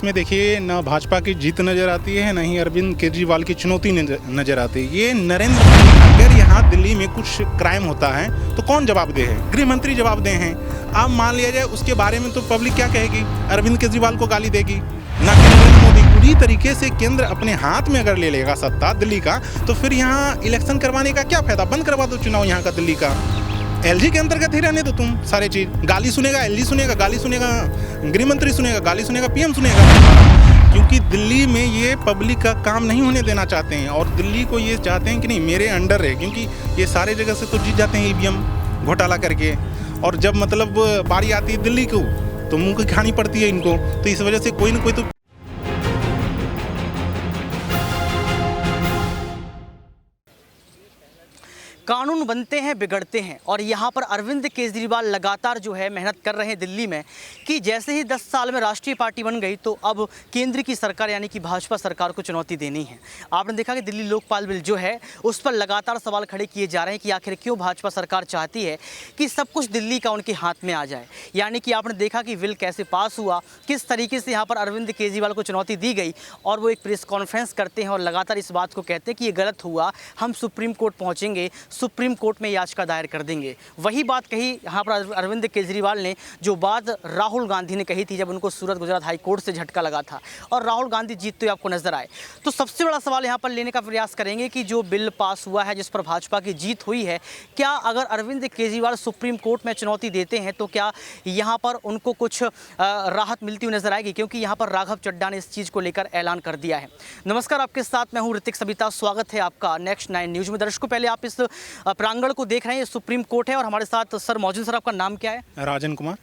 इसमें देखिए ना भाजपा की जीत नज़र आती है, ना ही अरविंद केजरीवाल की चुनौती नज़र आती है। ये नरेंद्र मोदी, अगर यहाँ दिल्ली में कुछ क्राइम होता है तो कौन जवाबदेह है? गृह मंत्री जवाबदेह हैं। अब मान लिया जाए उसके बारे में तो पब्लिक क्या कहेगी? अरविंद केजरीवाल को गाली देगी, ना कि नरेंद्र मोदी। पूरी तरीके से केंद्र अपने हाथ में अगर ले लेगा सत्ता दिल्ली का, तो फिर यहाँ इलेक्शन करवाने का क्या फायदा? बंद करवा दो चुनाव यहाँ का दिल्ली का। एलजी के अंतर्गत ही रहने दो तुम सारे चीज। गाली सुनेगा एलजी, सुनेगा गाली, सुनेगा गृह मंत्री, सुनेगा गाली, सुनेगा पीएम सुनेगा। क्योंकि दिल्ली में ये पब्लिक का काम नहीं होने देना चाहते हैं और दिल्ली को ये चाहते हैं कि नहीं मेरे अंडर है, क्योंकि ये सारे जगह से तो जीत जाते हैं ईवीएम घोटाला करके। और जब मतलब बारी आती है दिल्ली को तो मुंह की खानी पड़ती है इनको। तो इस वजह से कोई ना कोई तो कानून बनते हैं बिगड़ते हैं और यहाँ पर अरविंद केजरीवाल लगातार जो है मेहनत कर रहे हैं दिल्ली में कि जैसे ही 10 साल में राष्ट्रीय पार्टी बन गई तो अब केंद्र की सरकार यानी कि भाजपा सरकार को चुनौती देनी है। आपने देखा कि दिल्ली लोकपाल बिल जो है उस पर लगातार सवाल खड़े किए जा रहे हैं कि आखिर क्यों भाजपा सरकार चाहती है कि सब कुछ दिल्ली का उनके हाथ में आ जाए। यानी कि आपने देखा कि बिल कैसे पास हुआ, किस तरीके से यहाँ पर अरविंद केजरीवाल को चुनौती दी गई और वो एक प्रेस कॉन्फ्रेंस करते हैं और लगातार इस बात को कहते हैं कि ये गलत हुआ, हम सुप्रीम कोर्ट पहुँचेंगे, सुप्रीम कोर्ट में याचिका दायर कर देंगे। वही बात कही यहाँ पर अरविंद केजरीवाल ने, जो बात राहुल गांधी ने कही थी जब उनको सूरत गुजरात हाई कोर्ट से झटका लगा था और राहुल गांधी जीतते हुए आपको नजर आए। तो सबसे बड़ा सवाल यहाँ पर लेने का प्रयास करेंगे कि जो बिल पास हुआ है जिस पर भाजपा की जीत हुई है, क्या अगर अरविंद केजरीवाल सुप्रीम कोर्ट में चुनौती देते हैं तो क्या यहाँ पर उनको कुछ राहत मिलती हुई नजर आएगी? क्योंकि यहाँ पर राघव चड्ढा ने इस चीज़ को लेकर ऐलान कर दिया है। नमस्कार, आपके साथ मैं हूँ ऋतिक सबिता। स्वागत है आपका नेक्स्ट 9 न्यूज में। दर्शकों, पहले आप इस प्रांगण को देख रहे हैं, सुप्रीम कोर्ट है और हमारे साथ सर मौजूद। सर, आपका नाम क्या है? राजन कुमार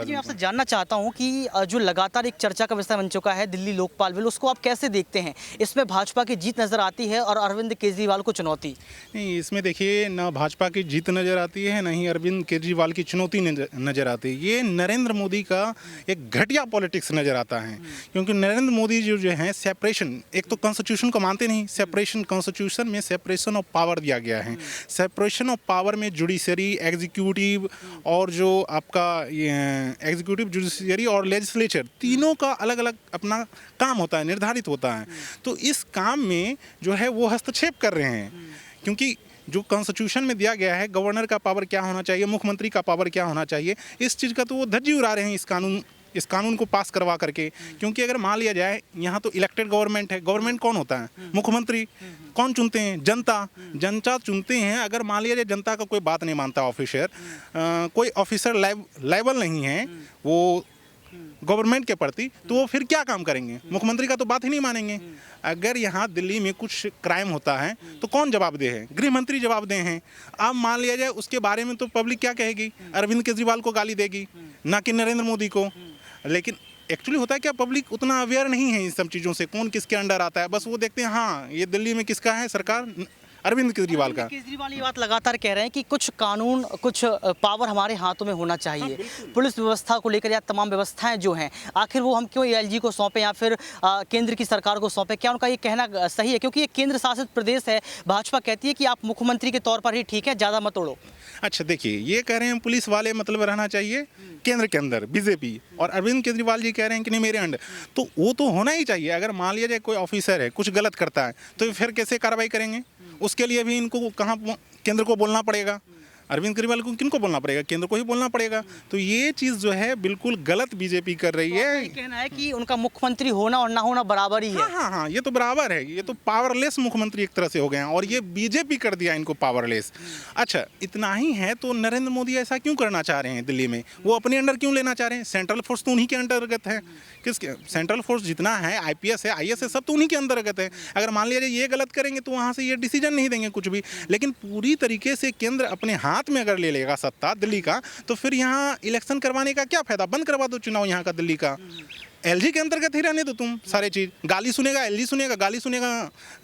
जी, मैं आपसे जानना चाहता हूं कि जो लगातार एक चर्चा का विषय बन चुका है दिल्ली लोकपाल बिल, उसको आप कैसे देखते हैं? इसमें भाजपा की जीत नजर आती है और अरविंद केजरीवाल को चुनौती? नहीं, इसमें देखिए ना भाजपा की जीत नज़र आती है, ना ही अरविंद केजरीवाल की चुनौती नज़र आती है। ये नरेंद्र मोदी का एक घटिया पॉलिटिक्स नज़र आता है। क्योंकि नरेंद्र मोदी जो है सेपरेशन, एक तो कॉन्स्टिट्यूशन को मानते नहीं, सेपरेशन, कॉन्स्टिट्यूशन में सेपरेशन ऑफ पावर दिया गया है। सेपरेशन ऑफ पावर में जुडिशरी, एग्जीक्यूटिव और जो आपका एग्जीक्यूटिव, जुडिशरी और लेजिस्लेचर, तीनों का अलग अलग अपना काम होता है, निर्धारित होता है। तो इस काम में जो है वो हस्तक्षेप कर रहे हैं। क्योंकि जो कॉन्स्टिट्यूशन में दिया गया है, गवर्नर का पावर क्या होना चाहिए, मुख्यमंत्री का पावर क्या होना चाहिए, इस चीज़ का तो वो धज्जी उड़ा रहे हैं इस कानून को पास करवा करके। क्योंकि अगर मान लिया जाए यहाँ तो इलेक्टेड गवर्नमेंट है। गवर्नमेंट कौन होता है? मुख्यमंत्री। कौन चुनते हैं? जनता चुनते हैं। अगर मान लिया जाए जनता का कोई बात नहीं मानता ऑफिसर, कोई ऑफिसर लायबल नहीं है वो गवर्नमेंट के प्रति, तो वो फिर क्या काम करेंगे? मुख्यमंत्री का तो बात ही नहीं मानेंगे। अगर यहाँ दिल्ली में कुछ क्राइम होता है तो कौन जवाबदेह है? गृह मंत्री जवाबदेह हैं। अब मान लिया जाए उसके बारे में तो पब्लिक क्या कहेगी? अरविंद केजरीवाल को गाली देगी, ना कि नरेंद्र मोदी को। लेकिन एक्चुअली होता है क्या, पब्लिक उतना अवेयर नहीं है इन सब चीज़ों से, कौन किसके अंडर आता है। बस वो देखते हैं हाँ ये दिल्ली में किसका है सरकार, अरविंद केजरीवाल का। केजरीवाल ये बात लगातार कह रहे हैं कि कुछ कानून, कुछ पावर हमारे हाथों में होना चाहिए। पुलिस व्यवस्था को लेकर या तमाम व्यवस्थाएं जो हैं, आखिर वो हम क्यों एलजी को सौंपें या फिर केंद्र की सरकार को सौंपें? क्या उनका ये कहना सही है? क्योंकि ये केंद्र शासित प्रदेश है, भाजपा कहती है कि आप मुख्यमंत्री के तौर पर ही ठीक है, ज़्यादा मत उड़ो। अच्छा देखिए, ये कह रहे हैं पुलिस वाले मतलब रहना चाहिए केंद्र के अंदर बीजेपी, और अरविंद केजरीवाल जी कह रहे हैं कि नहीं मेरे अंडर, तो वो तो होना ही चाहिए। अगर मान लिया जाए कोई ऑफिसर है कुछ गलत करता है तो फिर कैसे कार्रवाई करेंगे? उसके लिए भी इनको कहाँ केंद्र को बोलना पड़ेगा? अरविंद केजरीवाल को किनको बोलना पड़ेगा? केंद्र को ही बोलना पड़ेगा। तो ये चीज़ जो है बिल्कुल गलत बीजेपी कर रही है। कहना है कि उनका मुख्यमंत्री होना और ना होना बराबर ही है। हाँ, ये तो बराबर है। ये तो पावरलेस मुख्यमंत्री एक तरह से हो गए हैं और ये बीजेपी कर दिया इनको पावरलेस। अच्छा, इतना ही है तो नरेंद्र मोदी ऐसा क्यों करना चाह रहे हैं दिल्ली में? वो अपने अंडर क्यों लेना चाह रहे हैं? सेंट्रल फोर्स तो उन्हीं के अंतर्गत है। किसके? सेंट्रल फोर्स जितना है, IPS है, IS है, सब तो उन्हीं के अंतर्गत है। अगर मान लिया जाए ये गलत करेंगे तो वहाँ से ये डिसीजन नहीं देंगे कुछ भी। लेकिन पूरी तरीके से केंद्र अपने हाथ में अगर ले लेगा सत्ता दिल्ली का, तो फिर यहाँ इलेक्शन करवाने का क्या फायदा? बंद करवा दो चुनाव यहाँ का दिल्ली का। एलजी के अंतर्गत ही रहने दो तुम सारे चीज। गाली सुनेगा एलजी, सुनेगा गाली, सुनेगा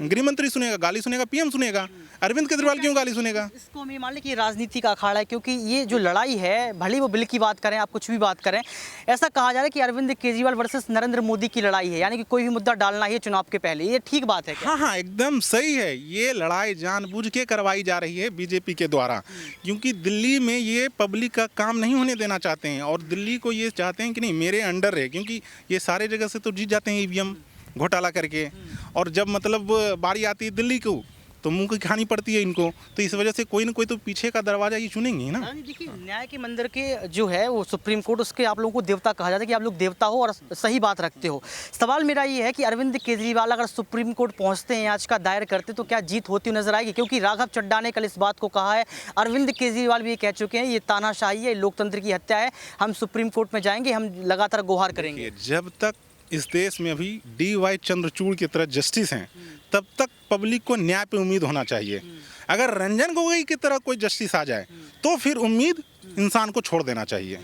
गृह मंत्री, सुनेगा गाली, सुनेगा पीएम सुनेगा। अरविंद केजरीवाल क्यों गाली सुनेगा? इसको हम ये मान लें कि राजनीति का अखाड़ा है, क्योंकि ये जो लड़ाई है, भले वो बिल की बात करें, आप कुछ भी बात करें, ऐसा कहा जा रहा है कि अरविंद केजरीवाल वर्सेस नरेंद्र मोदी की लड़ाई है, यानी कि कोई भी मुद्दा डालना है चुनाव के पहले। ये ठीक बात है क्या? हाँ, एकदम सही है। ये लड़ाई जानबूझ के करवाई जा रही है बीजेपी के द्वारा, क्योंकि दिल्ली में ये पब्लिक का काम नहीं होने देना चाहते हैं और दिल्ली को ये चाहते हैं कि नहीं मेरे अंडर है, क्योंकि ये सारे जगह से तो जीत जाते हैं ईवीएम घोटाला करके, और जब मतलब बारी आती है दिल्ली को तो मुंह की खानी पड़ती है इनको। तो इस वजह से कोई ना कोई तो पीछे का दरवाजा ये चुनेंगे ही ना। देखिए, न्याय के मंदिर के जो है वो सुप्रीम कोर्ट, उसके आप लोगों को देवता कहा जाता है कि आप लोग देवता हो और सही बात रखते हो। सवाल मेरा ये है कि अरविंद केजरीवाल अगर सुप्रीम कोर्ट पहुंचते हैं, याचिका दायर करते, तो क्या जीत होती नजर आएगी? क्योंकि राघव चड्ढा ने कल इस बात को कहा है, अरविंद केजरीवाल भी ये कह चुके हैं, ये तानाशाही है, लोकतंत्र की हत्या है, हम सुप्रीम कोर्ट में जाएंगे, हम लगातार गुहार करेंगे। जब तक इस देश में अभी DY चंद्रचूड़ की तरह जस्टिस हैं, तब तक पब्लिक को न्याय पे उम्मीद होना चाहिए। अगर रंजन गोगोई की तरह कोई जस्टिस आ जाए तो फिर उम्मीद इंसान को छोड़ देना चाहिए,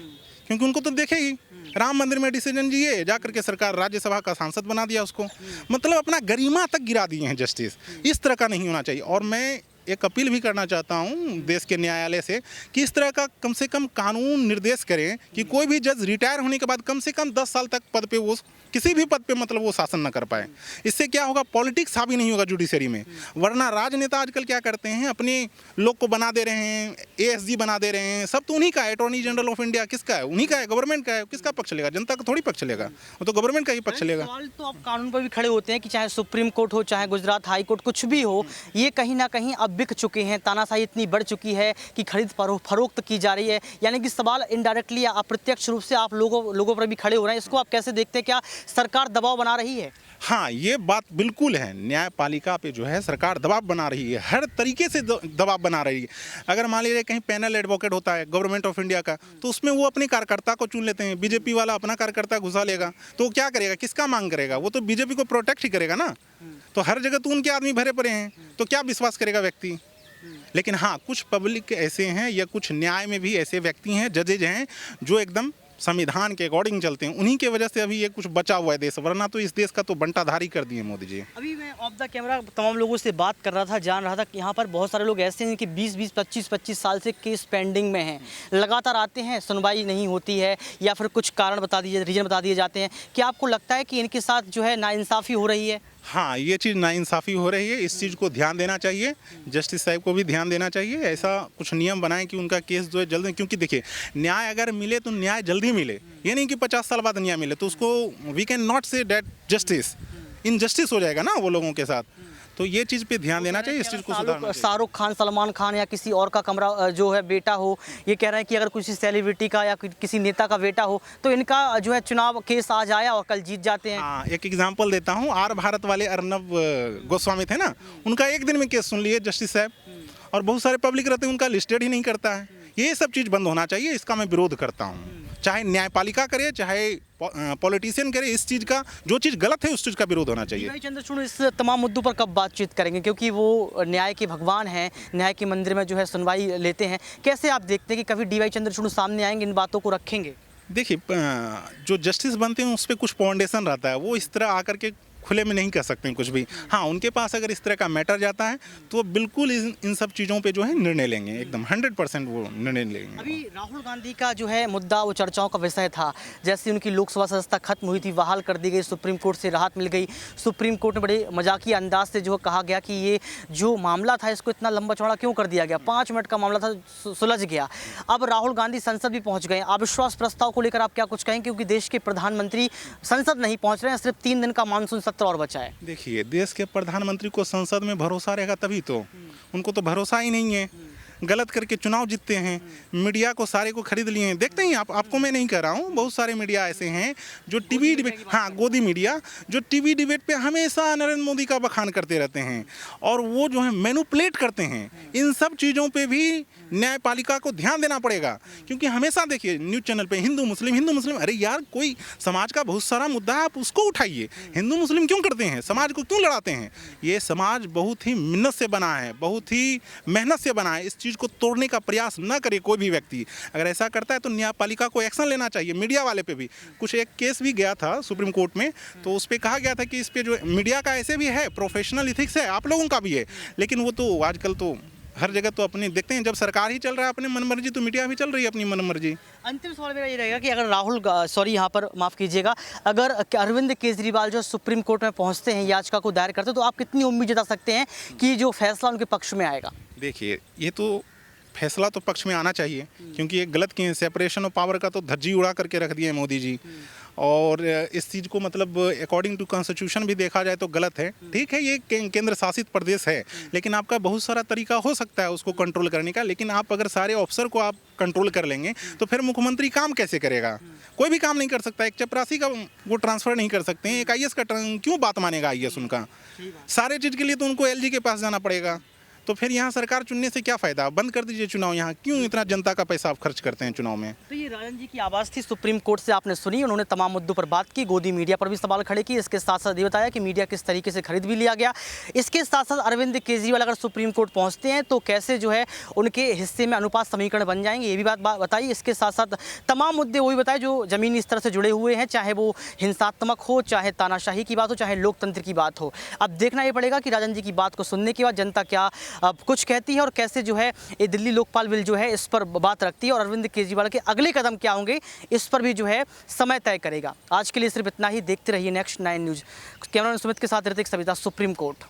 क्योंकि उनको तो देखेगी। राम मंदिर में डिसीजन दिए, जाकर के सरकार राज्यसभा का सांसद बना दिया उसको, मतलब अपना गरिमा तक गिरा दिए हैं जस्टिस। इस तरह का नहीं होना चाहिए। और मैं एक अपील भी करना चाहता हूं देश के न्यायालय से कि इस तरह का कम से कम कानून निर्देश करें कि कोई भी जज रिटायर होने के बाद कम से कम 10 साल तक पद पे वो किसी भी पद पे मतलब वो शासन न कर पाए। इससे क्या होगा, पॉलिटिक्स हावी नहीं होगा जुडिशरी में। वरना राजनेता आजकल क्या करते हैं, अपने लोग को बना दे रहे हैं, ASG बना दे रहे हैं, सब तो उन्हीं का है। अटॉर्नी जनरल ऑफ इंडिया किसका है? उन्हीं का है, गवर्नमेंट का है। किसका पक्ष लेगा? जनता का थोड़ी पक्ष लेगा, वो तो गवर्नमेंट का ही पक्ष लेगा। सवाल तो आप कानून पर भी खड़े होते हैं कि चाहे सुप्रीम कोर्ट हो, चाहे गुजरात हाई कोर्ट, कुछ भी हो, ये कहीं ना कहीं अब बिक चुके हैं। तानाशाही इतनी बढ़ चुकी है कि खरीद फरोख्त की जा रही है। यानी कि सवाल इनडायरेक्टली या अप्रत्यक्ष रूप से आप लोगों पर भी खड़े हो रहे हैं। इसको आप कैसे देखते हैं? क्या सरकार दबाव बना रही है? हाँ, ये बात बिल्कुल है। न्यायपालिका पे जो है सरकार दबाव बना रही है, हर तरीके से दबाव बना रही है। अगर मान लीजिए कहीं पैनल एडवोकेट होता है गवर्नमेंट ऑफ इंडिया का, तो उसमें वो अपने कार्यकर्ता को चुन लेते हैं। बीजेपी वाला अपना कार्यकर्ता घुसा लेगा, तो वो क्या करेगा? किसका मांग करेगा? वो तो बीजेपी को प्रोटेक्ट ही करेगा ना। तो हर जगह तो उनके आदमी भरे पड़े हैं, तो क्या विश्वास करेगा व्यक्ति? लेकिन हाँ, कुछ पब्लिक ऐसे हैं या कुछ न्याय में भी ऐसे व्यक्ति हैं, जजेज हैं, जो एकदम संविधान के अकॉर्डिंग चलते हैं। उन्हीं के वजह से अभी ये कुछ बचा हुआ है देश, वरना तो इस देश का तो बंटाधारी कर दिए मोदी जी। अभी मैं ऑफ द कैमरा तमाम लोगों से बात कर रहा था, जान रहा था कि यहाँ पर बहुत सारे लोग ऐसे हैं कि 20-20, 25-25 साल से केस पेंडिंग में हैं, लगातार आते हैं, सुनवाई नहीं होती है, या फिर कुछ कारण बता दिए, रीजन बता दिए जाते हैं। क्या आपको लगता है कि इनके साथ जो है नाइंसाफ़ी हो रही है? हाँ, ये चीज़ नाइंसाफ़ी हो रही है। इस चीज़ को ध्यान देना चाहिए, जस्टिस साहब को भी ध्यान देना चाहिए। ऐसा कुछ नियम बनाएं कि उनका केस जो है जल्द, क्योंकि देखिए न्याय अगर मिले तो न्याय जल्दी मिले, ये नहीं कि 50 साल बाद न्याय मिले। तो उसको वी कैन नॉट से डेट जस्टिस, इनजस्टिस हो जाएगा ना वो लोगों के साथ। तो ये चीज़ पे ध्यान देना चाहिए, इस चीज़ को सुधारना चाहिए। शाहरुख खान, सलमान खान या किसी और का कमरा जो है बेटा हो, ये कह रहे हैं कि अगर किसी सेलिब्रिटी का या किसी नेता का बेटा हो तो इनका जो है चुनाव केस आज आया और कल जीत जाते हैं। हाँ, एक एग्जांपल देता हूँ। आर भारत वाले अर्नब गोस्वामी थे ना, उनका एक दिन में केस सुन लिए जस्टिस साहब, और बहुत सारे पब्लिक रहते हैं उनका लिस्टेड ही नहीं करता है। ये सब चीज़ बंद होना चाहिए, इसका मैं विरोध करता हूँ। चाहे न्यायपालिका करे, चाहे पॉलिटिशियन करे, इस चीज़ का जो चीज़ गलत है उस चीज़ का विरोध होना चाहिए। DY चंद्रचूड़ इस तमाम मुद्दों पर कब बातचीत करेंगे? क्योंकि वो न्याय के भगवान हैं, न्याय के मंदिर में जो है सुनवाई लेते हैं। कैसे आप देखते हैं कि कभी DY चंद्रचूड़ सामने आएंगे, इन बातों को रखेंगे? देखिए, जो जस्टिस बनते हैं उस पर कुछ फाउंडेशन रहता है, वो इस तरह आकर के खुले में नहीं कह सकते हैं कुछ भी। हाँ, उनके पास अगर इस तरह का मैटर जाता है तो वो बिल्कुल इन सब चीज़ों पे जो है निर्णय लेंगे, एकदम 100% वो निर्णय लेंगे। अभी राहुल गांधी का जो है मुद्दा वो चर्चाओं का विषय था। जैसे उनकी लोकसभा सदस्यता खत्म हुई थी, बहाल कर दी गई, सुप्रीम कोर्ट से राहत मिल गई। सुप्रीम कोर्ट ने बड़े मजाकिया अंदाज से जो कहा गया कि ये जो मामला था इसको इतना लंबा चौड़ा क्यों कर दिया गया, 5 मिनट का मामला था, सुलझ गया। अब राहुल गांधी संसद भी पहुँच गए। अविश्वास प्रस्ताव को लेकर आप क्या कुछ कहेंगे? क्योंकि देश के प्रधानमंत्री संसद नहीं पहुँच रहे हैं, सिर्फ 3 दिन का मानसून सत्र और बचा है। देखिए, देश के प्रधानमंत्री को संसद में भरोसा रहेगा तभी तो, उनको तो भरोसा ही नहीं है। गलत करके चुनाव जीतते हैं, मीडिया को सारे को खरीद लिए हैं। देखते हैं आपको मैं नहीं कह रहा हूँ, बहुत सारे मीडिया ऐसे हैं जो टीवी डिबेट, हाँ गोदी मीडिया, जो टीवी डिबेट पे हमेशा नरेंद्र मोदी का बखान करते रहते हैं, और वो जो है मैनिपुलेट करते हैं। इन सब चीज़ों पे भी न्यायपालिका को ध्यान देना पड़ेगा, क्योंकि हमेशा देखिए न्यूज़ चैनल पे हिंदू मुस्लिम, अरे यार कोई समाज का बहुत सारा मुद्दा है, आप उसको उठाइए। हिंदू मुस्लिम क्यों करते हैं? समाज को क्यों लड़ाते हैं? ये समाज बहुत ही मिन्नत से बना है, बहुत ही मेहनत से बना है। इस चीज़ को तोड़ने का प्रयास न करे कोई भी व्यक्ति। अगर ऐसा करता है तो न्यायपालिका को एक्शन लेना चाहिए। मीडिया वाले पे भी कुछ एक केस भी गया था सुप्रीम कोर्ट में, तो उस पर कहा गया था कि इस पे जो मीडिया का ऐसे भी है, प्रोफेशनल इथिक्स है, आप लोगों का भी है, लेकिन वो तो आजकल तो हर जगह तो अपने देखते हैं, जब सरकार ही चल रहा है अपने मनमर्जी, तो मीडिया भी चल रही है अपनी मनमर्जी। अंतिम सवाल मेरा ये रहेगा कि अगर यहाँ पर माफ़ कीजिएगा, अगर अरविंद केजरीवाल जो सुप्रीम कोर्ट में पहुँचते हैं, याचिका को दायर करते हैं, तो आप कितनी उम्मीद जता सकते हैं कि जो फैसला उनके पक्ष में आएगा? देखिए, ये तो फैसला तो पक्ष में आना चाहिए, क्योंकि ये गलत किए, सेपरेशन ऑफ पावर का तो धज्जी उड़ा करके रख दिए मोदी जी। और इस चीज़ को मतलब अकॉर्डिंग टू कॉन्स्टिट्यूशन भी देखा जाए तो गलत है। ठीक है, ये केंद्र शासित प्रदेश है, लेकिन आपका बहुत सारा तरीका हो सकता है उसको कंट्रोल करने का। लेकिन आप अगर सारे ऑफिसर को आप कंट्रोल कर लेंगे तो फिर मुख्यमंत्री काम कैसे करेगा? कोई भी काम नहीं कर सकता। एक चपरासी का वो ट्रांसफ़र नहीं कर सकते हैं, एक आईएएस का क्यों बात मानेगा आईएएस उनका? सारे चीज़ के लिए तो उनको एलजी के पास जाना पड़ेगा। तो फिर यहाँ सरकार चुनने से क्या फ़ायदा? बंद कर दीजिए चुनाव। यहाँ क्यों इतना जनता का पैसा आप खर्च करते हैं चुनाव में? तो ये राजन जी की आवाज़ थी, सुप्रीम कोर्ट से आपने सुनी। उन्होंने तमाम मुद्दों पर बात की, गोदी मीडिया पर भी सवाल खड़े किए। इसके साथ साथ ये बताया कि मीडिया किस तरीके से खरीद भी लिया गया। इसके साथ साथ अरविंद केजरीवाल अगर सुप्रीम कोर्ट पहुँचते हैं तो कैसे जो है उनके हिस्से में अनुपात समीकरण बन जाएंगे, ये भी बात बताई। इसके साथ साथ तमाम मुद्दे वही बताए जो ज़मीनी स्तर से जुड़े हुए हैं, चाहे वो हिंसात्मक हो, चाहे तानाशाही की बात हो, चाहे लोकतंत्र की बात हो। अब देखना ये पड़ेगा कि राजन जी की बात को सुनने के बाद जनता क्या कुछ कहती है और कैसे जो है ये दिल्ली लोकपाल बिल जो है इस पर बात रखती है, और अरविंद केजरीवाल के अगले कदम क्या होंगे इस पर भी जो है समय तय करेगा। आज के लिए सिर्फ इतना ही। देखते रहिए नेक्स्ट 9 न्यूज़। कैमरामैन सुमित के साथ ऋतिक सविता, सुप्रीम कोर्ट।